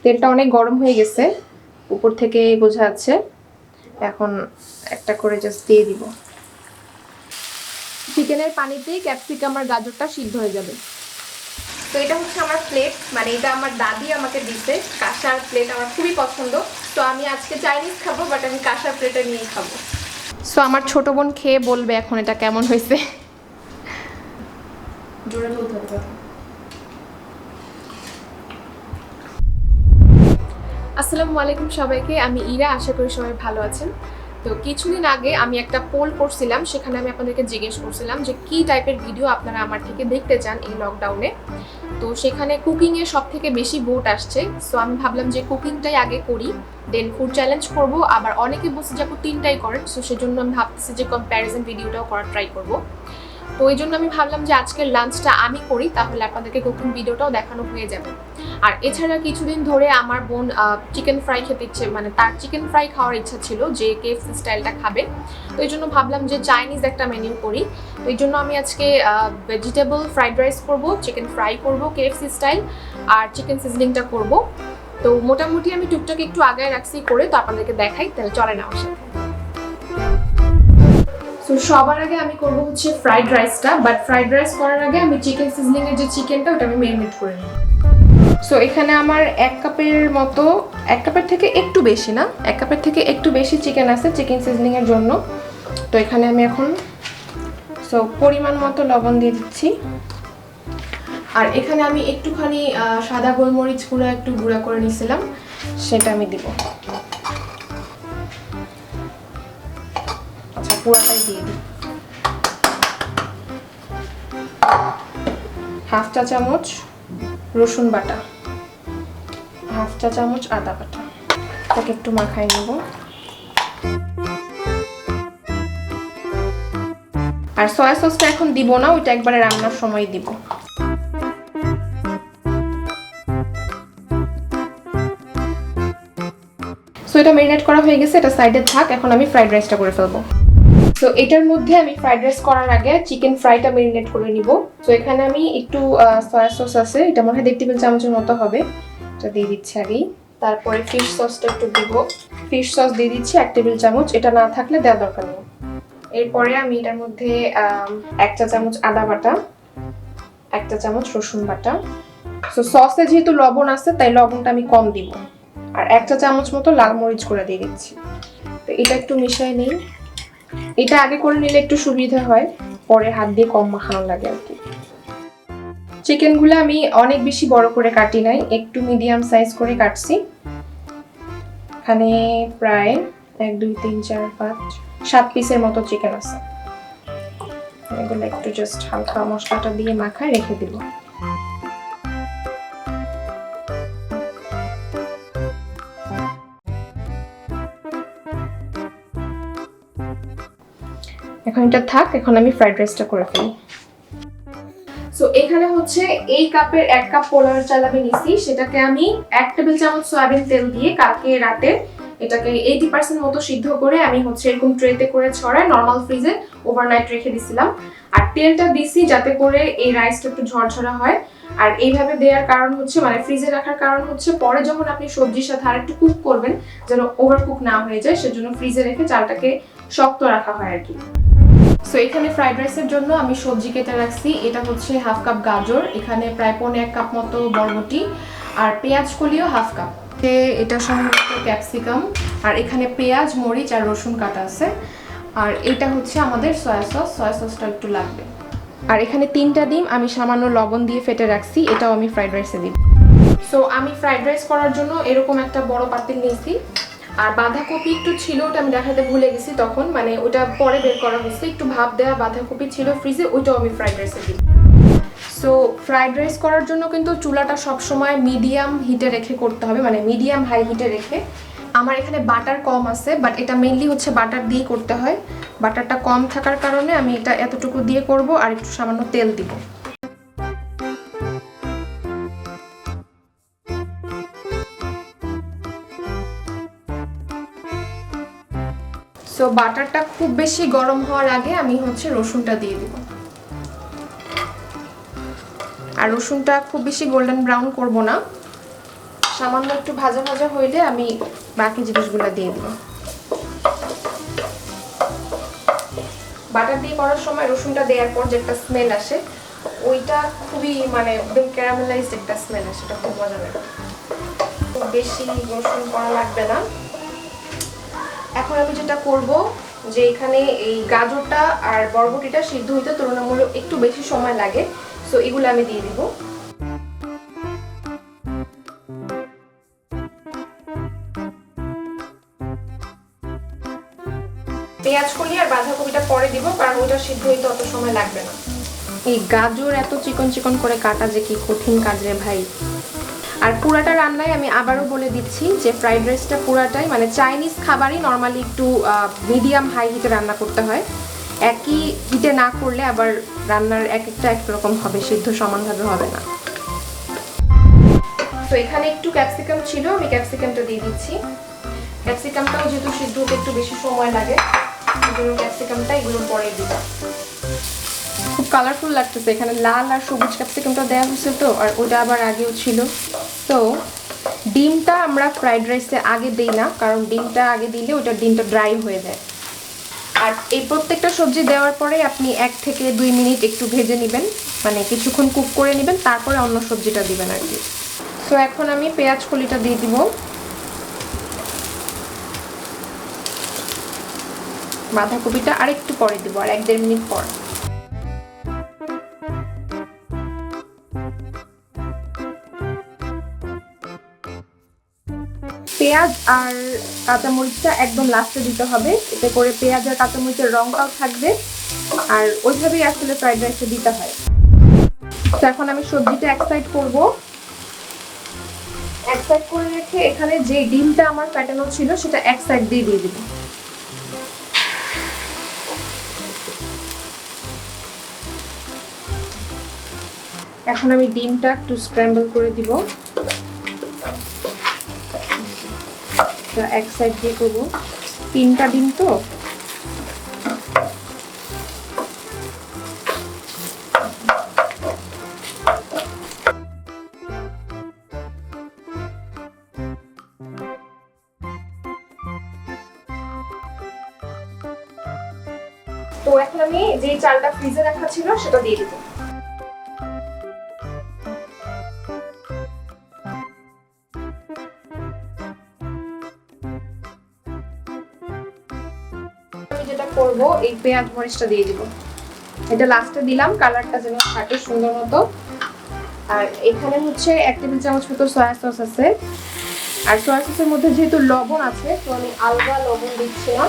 তেলটা অনেক গরম হয়ে গেছে, উপর থেকে বোঝা যাচ্ছে। এখন একটা করে জাস্ট দিয়ে দিব। চিকেনের পানিতেই ক্যাপসিকাম আর গাজরটা সিদ্ধ হয়ে যাবে। তো এটা হচ্ছে আমার প্লেট, মানে এটা আমার দাদি আমাকে দিতে। কাঁসার প্লেট আমার খুবই পছন্দ। তো আমি আজকে চাইনিজ খাবো, বাট আমি কাঁসার প্লেটে নিয়েই খাবো। সো আমার ছোট বোন খেয়ে বলবে এখন এটা কেমন হয়েছে। জোরে বলতে হবে কথা। আসসালামু আলাইকুম সবাইকে, আমি ইরা। আশা করি সবাই ভালো আছেন। তো কিছুদিন আগে আমি একটা পোল করছিলাম, সেখানে আমি আপনাদেরকে জিজ্ঞেস করছিলাম যে কি টাইপের ভিডিও আপনারা আমার থেকে দেখতে চান এই লকডাউনে। তো সেখানে কুকিংয়ে সব থেকে বেশি ভোট আসছে। সো আমি ভাবলাম যে কুকিংটাই আগে করি, দেন ফুড চ্যালেঞ্জ করব। আবার অনেকে বলছে যে আপু তিনটাই করেন, সো সেজন্য আমি ভাবতেছি যে কম্প্যারিজন ভিডিওটাও করার ট্রাই করব। তো এই জন্য আমি ভাবলাম যে আজকের লাঞ্চটা আমি করি, তাহলে আপনাদেরকে কুকিং ভিডিওটাও দেখানো হয়ে যাবে। আর এছাড়া কিছুদিন ধরে আমার বোন চিকেন ফ্রাই খেতে ইচ্ছে, মানে তার চিকেন ফ্রাই খাওয়ার ইচ্ছা ছিল, যে কেএফসি স্টাইলটা খাবে। তো এই জন্য ভাবলাম যে চাইনিজ একটা মেনু করি। তো এই জন্য আমি আজকে ভেজিটেবল ফ্রাইড রাইস করব, চিকেন ফ্রাই করব কেএফসি স্টাইল, আর চিকেন সিজলিংটা করব। তো মোটামুটি আমি টুকটাক একটু আগায় রাখছি করে, তো আপনাদেরকে দেখাই, তাহলে চলে না আমার সাথে। তো সবার আগে আমি করব হচ্ছে ফ্রাইড রাইসটা, বাট ফ্রাইড রাইস করার আগে আমি চিকেন সিজলিং এর যে চিকেনটা ওটা আমি ম্যারিনেট করে নিই। সো এখানে আমার 1 কাপের মতো, 1 কাপের থেকে একটু বেশি না, 1 কাপের থেকে একটু বেশি চিকেন আছে চিকেন সিজলিং এর জন্য। তো এখানে আমি এখন পরিমাণ মতো লবণ দিয়ে দিচ্ছি। আর এখানে আমি একটুখানি সাদা গোলমরিচ গুঁড়া একটু গুঁড়া করে নিয়েছিলাম, সেটা আমি দিব। আচ্ছা, পুরাটাই দিয়ে দিই। 1/2 চা চামচ রসুন বাটা, 1/2 চা চামচ আদা বাটা। তাকে একটু মাখাই নেব। আর সয়া সসটা এখন দিব না, ওইটা একবারে রান্নার সময় দিব। সো এটা ম্যারিনেট করা হয়ে গেছে, এটা সাইডে থাক। এখন আমি ফ্রাইড রাইসটা করে ফেলবো। সো এটার মধ্যে আমি ফ্রাইড রাইস করার আগে চিকেন ফ্রাইটা ম্যারিনেট করে নিব। সো এখানে আমি একটু সয়া সস আছে, এটা মনে হয় 1 টেবিল চামচের মতো হবে, এটা দিয়ে দিচ্ছি আগেই। তারপরে ফিশ সসটা একটু দিব, ফিশ সস দিয়ে দিচ্ছি 1 টেবিল চামচ, এটা না থাকলে দেওয়ার দরকার নেই। এরপরে আমি এটার মধ্যে 1 চা চামচ আদা বাটা, 1 চা চামচ রসুন বাটা। সো সসে যেহেতু লবণ আছে তাই লবণটা আমি কম দিব। আর 1 চা চামচ মতো লাল মরিচ গুঁড়া দিয়ে দিচ্ছি। তো এটা একটু মিশিয়ে নিই। এটা আগে করে নিলে একটু সুবিধা হয়, পরে হাত দিয়ে কম মাখানো লাগে আর কি। চিকেনগুলো আমি অনেক বেশি বড় করে কাটি নাই, একটু মিডিয়াম সাইজ করে কাটছি। এখানে প্রায় 1 2 3 4 5 7 পিসের মতো চিকেন আছে। এগুলো একটু জাস্ট হালকা মশলাটা দিয়ে মাখায় রেখে দিব। এখন এটা থাক, এখন আমি ফ্রাইড রাইসটা করে ফেলি। সো এখানে হচ্ছে এই কাপের 1 কাপ পোলাওয়ের চাল আমি নিছি, সেটাকে আমি 1 টেবিল চামচ সয়াবিন তেল দিয়ে কালকে রাতে এটাকে 80% মতো সিদ্ধ করে আমি হচ্ছে এরকম ট্রেতে করে ছড়ায় নরমাল ফ্রিজে ওভারনাইট রেখে দিছিলাম। আর তেলটা দিছি যাতে করে এই রাইসটা একটু ঝরঝরা হয়। আর এইভাবে দেওয়ার কারণ হচ্ছে, মানে ফ্রিজে রাখার কারণ হচ্ছে পরে যখন আপনি সবজির সাথে আরেকটু কুক করবেন যেন ওভারকুক না হয়ে যায়, সেজন্য ফ্রিজে রেখে চালটাকে শক্ত রাখা হয় আর কি। সো এখানে ফ্রাইড রাইসের জন্য আমি সবজি কেটে রাখছি। এটা হচ্ছে 1/2 কাপ গাজর, এখানে প্রায় 1 কাপ মতো বরবটি, আর পেঁয়াজ কলিও 1/2 কাপ। এটা সম্ভবত ক্যাপসিকাম, আর এখানে পেঁয়াজ মরিচ আর রসুন কাটা আছে। আর এটা হচ্ছে আমাদের সয়া সস, সয়া সসটা একটু লাগবে। আর এখানে 3টা ডিম আমি সামান্য লবণ দিয়ে ফেটে রাখছি, এটাও আমি ফ্রাইড রাইসে দিব। সো আমি ফ্রাইড রাইস করার জন্য এরকম একটা বড় পাতিল নিয়েছি। আর বাঁধাকপি একটু ছিল, ওটা আমি দেখাতে ভুলে গেছি তখন, মানে ওটা পরে বের করা হয়েছে। একটু ভাপ দেওয়া বাঁধাকপি ছিল ফ্রিজে, ওইটাও আমি ফ্রাইড রাইসে দিই। সো ফ্রাইড রাইস করার জন্য কিন্তু চুলাটা সবসময় মিডিয়াম হিটে রেখে করতে হবে, মানে মিডিয়াম হাই হিটে রেখে। আমার এখানে বাটার কম আছে, বাট এটা মেইনলি হচ্ছে বাটার দিয়ে করতে হয়। বাটারটা কম থাকার কারণে আমি এটা এতটুকু দিয়ে করব, আর একটু সামান্য তেল দিব। সো বাটারটা খুব বেশি গরম হওয়ার আগে আমি হচ্ছে রসুনটা দিয়ে দিব। আর রসুনটা খুব বেশি গোল্ডেন ব্রাউন করব না, সামান্য একটু ভাজা ভাজা হইলে আমি বাকি জিনিসগুলো দিয়ে দিব। বাটার দিয়ে করার সময় রসুনটা দেওয়ার পর যে একটা স্মেল আসে, ওইটা খুবই মানে একদম ক্যারামেলাইজড একটা স্মেল আসে, এটা খুব মজা লাগে। খুব বেশি রসুন করা লাগবে না। এখন আমি যেটা করব, যে এখানে এই গাজরটা আর বরবটিটা সিদ্ধ হইতে তুলনামূলক একটু বেশি সময় লাগে, সো এগুলো আমি দিয়ে দিব। পেঁয়াজ কলি আর বাঁধাকপিটা পরে দিব, কারণ ওইটা সিদ্ধ হইতে অত সময় লাগবে না। এই গাজর এত চিকন চিকন করে কাটা যে কি কঠিন কাজ রে ভাই। আর পুরাটা রান্নায় আমি আবারও বলে দিচ্ছি যে ফ্রাইড রাইসটা পুরাটাই মানে চাইনিজ খাবারই নর্মালি একটু মিডিয়াম হাই হিটে রান্না করতে হয়। একই হিটে না করলে আবার রান্নার এক একটা একরকম হবে, সিদ্ধ সমানভাবে হবে না। তো এখানে একটু ক্যাপসিকাম ছিল, আমি ক্যাপসিকামটা দিয়ে দিচ্ছি। ক্যাপসিকামটাও যেহেতু সিদ্ধ হতে একটু বেশি সময় লাগে, সেজন্য ক্যাপসিকামটা এগুলোর পরে দিব। খুব কালারফুল লাগতেছে, এখানে লাল আর সবুজ ক্যাপসিকামটা দেওয়া হয়েছে তো, আর ওটা আবার আগেও ছিল। তো ডিমটা আমরা ফ্রাইড রাইসে আগে দিই না, কারণ ডিমটা আগে দিলে ওটা ডিমটা ড্রাই হয়ে যায়। আর এই প্রত্যেকটা সবজি দেওয়ার পরে আপনি 1 থেকে 2 মিনিট একটু ভেজে নেবেন, মানে কিছুক্ষণ কুক করে নেবেন, তারপরে অন্য সবজিটা দিবেন আর কি। তো এখন আমি পেঁয়াজ কলিটা দিয়ে দিব, বাঁধাকপিটা আরেকটু পরে দিব, আর 1-1.5 মিনিট পর। পেঁয়াজ আর কাঁচামরিচটা একদম লাস্টে দিতে হবে, এতে করে পেঁয়াজ আর কাঁচামরিচের রংটাও থাকবে, আর ওইভাবেই আসলে ফ্রাইড রাইসে দিতে হয়। তো এখন আমি সবজিটা এক সাইড করব, এক সাইড করে রেখে এখানে যে ডিমটা আমার ফ্যাটানো ছিল সেটা এক সাইড দিয়ে দিব। এখন আমি ডিমটা একটু স্ক্র্যাম্বল করে দিব, এক সাইড দিয়ে করবো, 3টা ডিম তো। তো এখন আমি যে চালটা ফ্রিজে রাখা ছিল সেটা দিয়ে দিব। যেটা করব, এই পেঁয়াজ মরিচটা দিয়ে দিব, এটা লাস্টে দিলাম কালারটা যেন থাকে সুন্দর মতো। আর এখানে হচ্ছে 1 টেবিল চামচ মতো সয়া সস আছে, আর সয়া সসের মধ্যে যেহেতু লবণ আছে তো আমি আলগা লবণ দিচ্ছি না,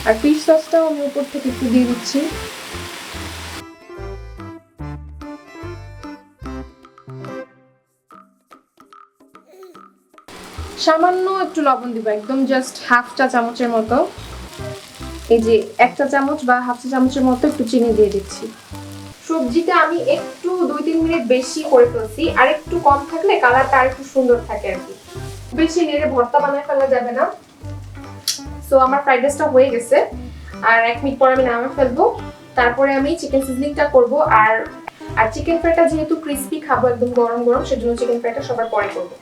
আর ফিশ সসটাও আমি উপর থেকে একটু দিয়ে দিচ্ছি। সামান্য একটু লবণ দিব, একদম জাস্ট হাফ চা চামচের মতো। এই যে 1 চা চামচ বা হাফ চা চামচের মতো একটু চিনি দিয়ে দিচ্ছি। সবজিটা আমি একটু 2-3 মিনিট বেশি করে ফেলছি, আর একটু কম থাকলে কালারটা আর একটু সুন্দর থাকে আর কি। বেশি নেড়ে ভর্তা বানায় ফেলা যাবে না। সো আমার ফ্রাইড রাইসটা হয়ে গেছে, আর 1 মিনিট পর আমি নামিয়ে ফেলবো। তারপরে আমি চিকেন সিজলিংটা করব, আর চিকেন ফ্রাইটা যেহেতু ক্রিস্পি খাবো একদম গরম গরম, সেজন্য চিকেন ফ্রাইটা সবার পরে করব।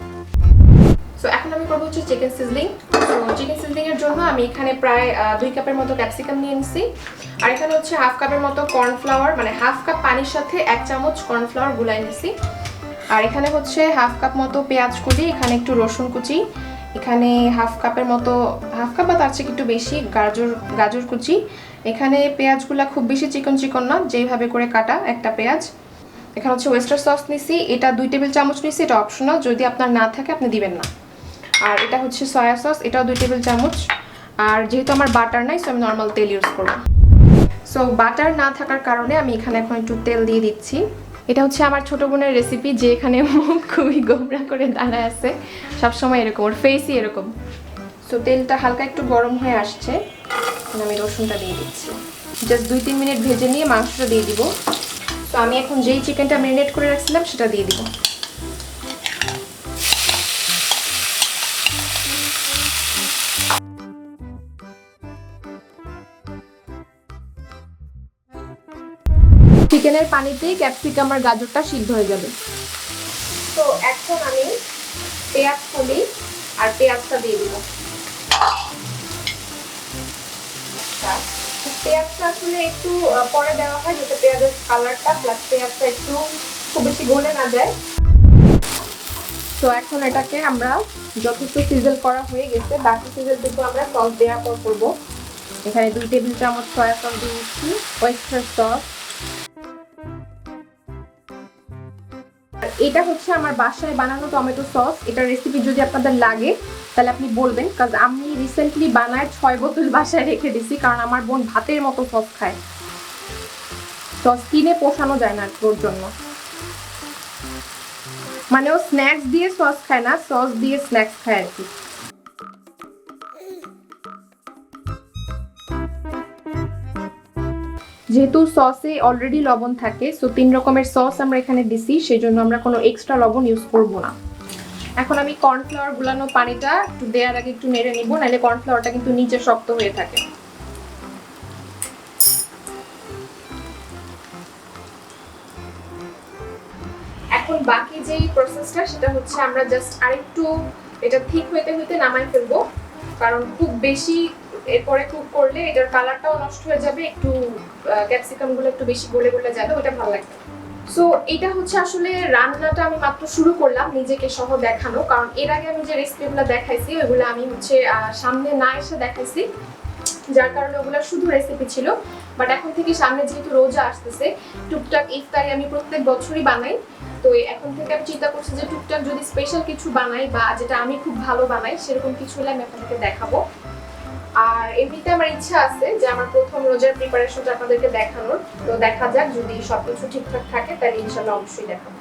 সো এখন আমি করবো হচ্ছে চিকেন সিজলিং। তো চিকেন সিজলিং এর জন্য আমি এখানে প্রায় 2 কাপের মতো ক্যাপসিকাম নিয়ে নিছি, আর এখানে হচ্ছে হাফ কাপের মতো কর্নফ্লাওয়ার, মানে হাফ কাপ পানির সাথে 1 চামচ কর্নফ্লাওয়ার গুলাই নিছি। আর এখানে হচ্ছে হাফ কাপ মতো পেঁয়াজ কুচি, এখানে একটু রসুন কুচি, এখানে হাফ কাপের মতো, হাফ কাপ বা তার চেয়ে একটু বেশি গাজর কুচি। এখানে পেঁয়াজগুলো খুব বেশি চিকন চিকন না, যেভাবে করে কাটা একটা পেঁয়াজ। এখানে হচ্ছে ওয়েস্টার সস নিছি, এটা 2 টেবিল চামচ নিছি, এটা অপশনাল, যদি আপনার না থাকে আপনি দিবেন না। আর এটা হচ্ছে সয়া সস, এটাও 2 টেবিল চামচ। আর যেহেতু আমার বাটার নাই, সো আমি নর্মাল তেল ইউজ করব। সো বাটার না থাকার কারণে আমি এখানে এখন একটু তেল দিয়ে দিচ্ছি। এটা হচ্ছে আমার ছোট বোনের রেসিপি, যে এখানে মুখ খুবই গোমরা করে দাঁড়ায় আছে, সবসময় এরকম, ওর ফেসই এরকম। সো তেলটা হালকা একটু গরম হয়ে আসছে, আমি রসুনটা দিয়ে দিচ্ছি। জাস্ট 2-3 মিনিট ভেজে নিয়ে মাংসটা দিয়ে দিব। তো আমি এখন যেই চিকেনটা ম্যারিনেট করে রাখছিলাম সেটা দিয়ে দিব। চিকেনের পানিতেই ক্যাপসিকাম আর গাজরটা সিদ্ধ হয়ে যাবে। তো এখন আমি পেঁয়াজ কলি আর পেঁয়াজটা দিয়ে দিব। পেঁয়াজটা আসলে একটু পরে দেওয়া হয় যাতে পেঁয়াজের কালারটা প্লাস পেঁয়াজটা একটু খুব বেশি গলে না যায়। তো এখন এটাকে আমরা যথেষ্ট সিজল করা হয়ে গেছে, বাকি সিজলটুকু আমরা সস দেওয়ার পর করবো। এখানে 2 টেবিল চামচ সয়া সস দিয়ে দিচ্ছি, ওয়েস্টার সস। এটা হচ্ছে আমার বাসায় বানানো টমেটো সস। এটা রেসিপি যদি আপনাদের লাগে তাহলে আপনি বলবেন, কারণ আমি রিসেন্টলি বানায় 6 বোতল বাসায় রেখে দিছি, কারণ আমার বোন ভাতের মতো সস খায়। সস কিনে পোষানো যায় না ওর জন্য, মানে ও স্ন্যাক্স দিয়ে সস খায় না, সস দিয়ে স্ন্যাক্স খায় আর কি। যেহেতু সসে অলরেডি লবণ থাকে, সো 3 রকমের সস আমরা এখানে দিছি, সেজন্য আমরা কোনো এক্সট্রা লবণ ইউজ করব না। এখন আমি কর্নফ্লাওয়ার গুলানো পানিটা একটু দেওয়ার আগে একটু নেড়ে নিব, নাহলে কর্নফ্লাওয়ারটা কিন্তু নিচে শক্ত হয়ে থাকে। এখন বাকি যেই প্রসেসটা সেটা হচ্ছে আমরা জাস্ট আরেকটু এটা ঠিক হইতে হইতে নামাই ফেলবো, কারণ খুব বেশি এরপরে কুক করলে এটার কালারটাও নষ্ট হয়ে যাবে, একটু ক্যাপসিকাম গুলো একটু বেশি গলে গলে যাবে, ওটা ভালো লাগবে। সো এটা হচ্ছে আসলে রান্নাটা আমি মাত্র শুরু করলাম নিজেকে সহ দেখানো, কারণ এর আগে আমি যে রেসিপিগুলো দেখাইছি ওইগুলো আমি হচ্ছে সামনে না এসে দেখাইছি, যার কারণে ওগুলো শুধু রেসিপি ছিল। বাট এখন থেকে সামনে যেহেতু রোজা আসতেছে, টুকটাক ইফতারি আমি প্রত্যেক বছরই বানাই, তো এখন থেকে আমি চিন্তা করছি যে টুকটাক যদি স্পেশাল কিছু বানাই বা যেটা আমি খুব ভালো বানাই সেরকম কিছু হলে আমি আপনাদেরকে দেখাবো। আর এমনিতে আমার ইচ্ছা আছে যে আমার প্রথম রোজার প্রিপারেশনটা আপনাদেরকে দেখানোর, তো দেখা যাক যদি সবকিছু ঠিকঠাক থাকে তাহলে ইনশাআল্লাহ অবশ্যই দেখাবো।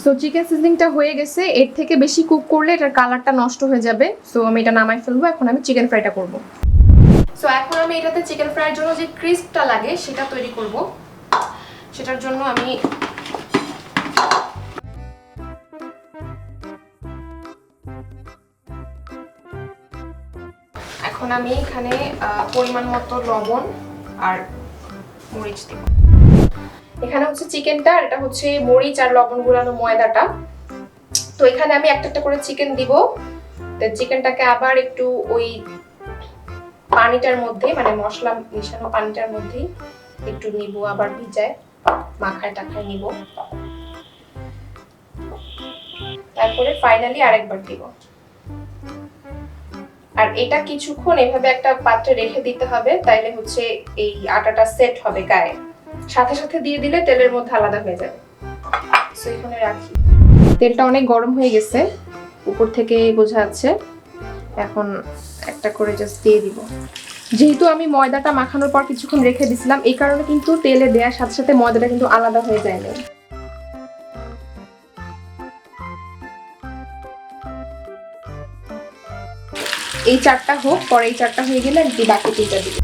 সো চিকেন সিজনিংটা হয়ে গেছে, এর থেকে বেশি কুক করলে এটার কালারটা নষ্ট হয়ে যাবে, সো আমি এটা নামাই ফেলবো। এখন আমি চিকেন ফ্রাইটা করব। সো এখন আমি এটাতে চিকেন ফ্রাইয়ের জন্য যে ক্রিস্পটা লাগে সেটা তৈরি করব। সেটার জন্য আমি এখানে পরিমাণ মতো লবণ আর মরিচ দেব। এখানে হচ্ছে চিকেনটা, আর এটা হচ্ছে মরিচ আর লবণ গুলানো ময়দাটা। তো এখানে আমি একটা একটা করে চিকেন দিব। তো চিকেনটাকে আবার একটু ওই পানিটার মধ্যে, মানে মশলা মিশানো পানিটার মধ্যে একটু নিব, আবার ভিজায় মাখায় টাখায় নিব, তারপরে ফাইনালি আরেকবার দিব। আর এটা কিছুক্ষণ এভাবে একটা পাত্রে রেখে দিতে হবে, তাইলে হচ্ছে এই আটাটা সেট হবে গায়ে, সাথে সাথে দিয়ে দিলে তেলের মধ্যে আলাদা হয়ে যাবে। সো এখানে রাখি। তেলটা অনেক গরম হয়ে গেছে, উপর থেকে বোঝা যাচ্ছে। এখন একটা করে জাস্ট দিয়ে দিব। যেহেতু আমি ময়দাটা মাখানোর পর কিছুক্ষণ রেখে দিছিলাম, এই কারণে কিন্তু তেলে দেওয়ার সাথে সাথে ময়দাটা কিন্তু আলাদা হয়ে যায় না। এই 4টা হোক, পরে এই 4টা হয়ে গেলে একটু বাকি 3টা দিব।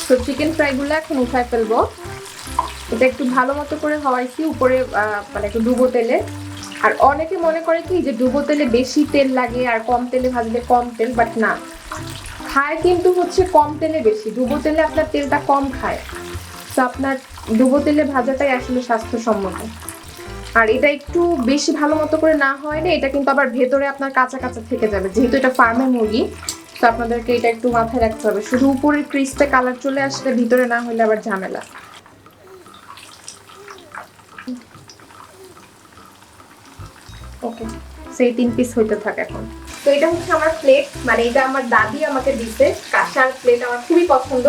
তো চিকেন ফ্রাইগুলো এখন উঠায় ফেলবো। এটা একটু ভালো মতো করে হওয়াইছি উপরে, মানে একটু ডুবো তেলে। আর অনেকে মনে করে কি যে ডুবো তেলে বেশি তেল লাগে আর কম তেলে ভাজলে কম তেল, বাট না, খায় কিন্তু হচ্ছে কম তেলে বেশি। ডুবো তেলে আপনার তেলটা কম খায়, তো আপনার ডুবো তেলে ভাজাটাই আসলে স্বাস্থ্যসম্মত। আর এটা একটু বেশি ভালো মতো করে না হয় না, এটা কিন্তু আবার ভেতরে আপনার কাঁচা কাঁচা থেকে যাবে, যেহেতু এটা ফার্মের মুরগি। তো আপনাদেরকে এটা একটু মাথায় রাখতে হবে, শুধু উপরের ক্রিস্পে কালার চলে আসলে ভিতরে না হলে আবার ঝামেলা। ওকে, সেই 3 পিস হইতে থাকে এখন। তো এটা হচ্ছে আমার প্লেট, মানে এটা আমার দাদি আমাকে দিছে। কাঁসার প্লেট আমার খুবই পছন্দ।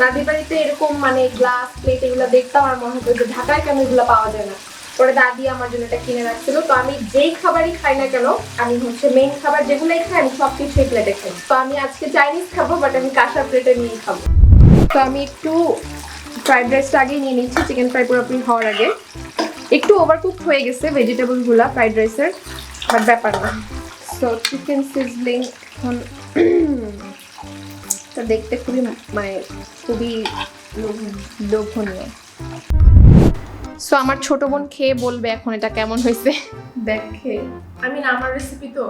দাদির বাড়িতে এরকম মানে গ্লাস প্লেট এগুলো দেখতাম আর মনে হতো যে ঢাকায় কেন এগুলো পাওয়া যায় না। পরে দাদি আমার জন্য এটা কিনে রাখছিল। তো আমি যেই খাবারই খাই না কেন, আমি হচ্ছে মেইন খাবার যেগুলোই খাই আমি সব কিছুই প্লেটে খাই। তো আমি আজকে চাইনিজ খাবো, বাট আমি কাঁসার প্লেটে নিয়ে খাবো। তো আমি একটু ফ্রাইড রাইসটা আগে নিয়ে নিচ্ছি, চিকেন ফ্রাই পুরোপুরি হওয়ার আগে। একটু ওভারকুক হয়ে গেছে ভেজিটেবলগুলো ফ্রাইড রাইসের, বাট ব্যাপার না। সো চিকেন সিজলিং এখন তো দেখতে খুবই মানে খুবই লোভনীয়। সো আমার ছোট বোন খেয়ে বলবে এখন এটা কেমন হয়েছে। দেখে আমি না, আমার রেসিপি তো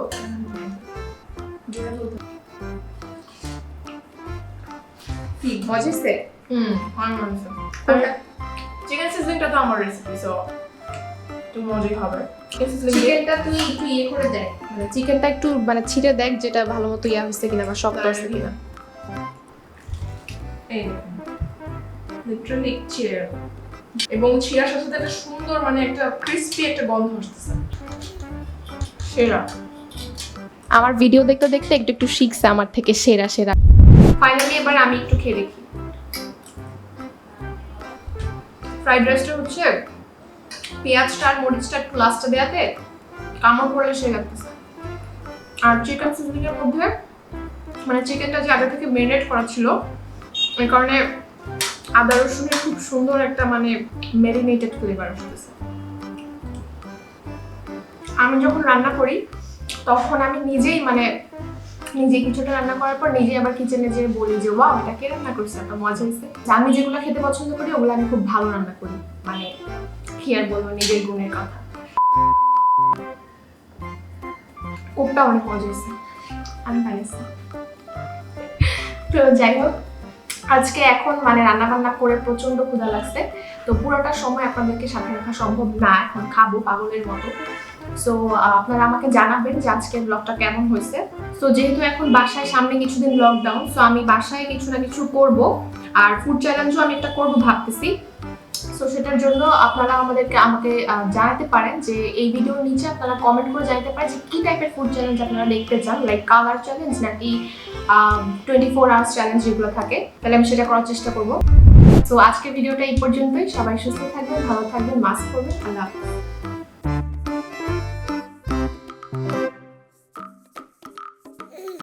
কি মজা হয়েছে। চিকেন সিজনিংটা তো আমার রেসিপি, সো একটু মজাই হবে। চিকেনটা তুই একটু ইয়ে করে দেখ, মানে চিকেনটা একটু মানে ছিঁড়ে দেখ যেটা ভালো মতো ইয়া হচ্ছে কিনা বা শক্ত আছে কিনা। এই লিটারালি ছিঁড়ে গেল। এবং ছিঁড়ার সাথে সাথে একটা সুন্দর মানে একটা ক্রিস্পি একটা গন্ধ আসতেছে। সেরা। আমার ভিডিও দেখতে দেখতে একটু একটু শিখছে আমার থেকে সেরা সেরা। ফাইনালি এবার আমি একটু খেয়ে দেখি। ফ্রাইড রাইসটা হচ্ছে পেঁয়াজটা আর মরিচটা একটু লাস্টে দেওয়াতে কামড় পড়লে সে লাগতেছে। আর চিকেন সিজনিংয়ের মধ্যে মানে চিকেনটা যে আগে থেকে মেরিনেট করা ছিল এই কারণে আদা রসুনের খুব সুন্দর একটা মানে মেরিনেটেড ফ্লেভার আসতেছে। আমি যখন রান্না করি তখন আমি নিজেই মানে নিজে কিছুটা রান্না করার পর নিজে আবার কিচেনে যেয়ে বলি যে ওয়াও এটা কে রান্না করছে, এত মজা হয়েছে। আমি যেগুলো খেতে পছন্দ করি ওগুলো আমি খুব ভালো রান্না করি, মানে কি আর বলবো নিজের গুণের কথা। কোপটা অনেক মজা হয়েছে, আমি বানিয়েছি। তো যাই হোক, আজকে এখন মানে রান্না বান্না করে প্রচন্ড ক্ষুধা লাগছে, তো পুরোটা সময় আপনাদেরকে সাথে রাখা সম্ভব না, এখন খাবো পাগলের মতো। সো আপনারা আমাকে জানাবেন যে আজকের ব্লগটা কেমন হয়েছে। সো যেহেতু এখন বাসায় সামনে কিছুদিন লকডাউন, সো আমি বাসায় কিছু না কিছু করব, আর ফুড চ্যালেঞ্জও আমি একটা করবো ভাবতেছি। সো সেটার জন্য আপনারা আমাকে জানাতে পারেন যে এই ভিডিওর নিচে আপনারা কমেন্ট করে জানাতে পারেন যে কি টাইপের ফুড চ্যালেঞ্জ আপনারা দেখতে চান, লাইক কালার চ্যালেঞ্জ নাকি 24 আওয়ার্স চ্যালেঞ্জ যেগুলো থাকে, তাহলে আমি সেটা করার চেষ্টা করবো। সো আজকের ভিডিওটা এই পর্যন্তই। সবাই সুস্থ থাকবেন, ভালো থাকবেন, মাস্ক পরবেন। আল্লাহ হাফেজ।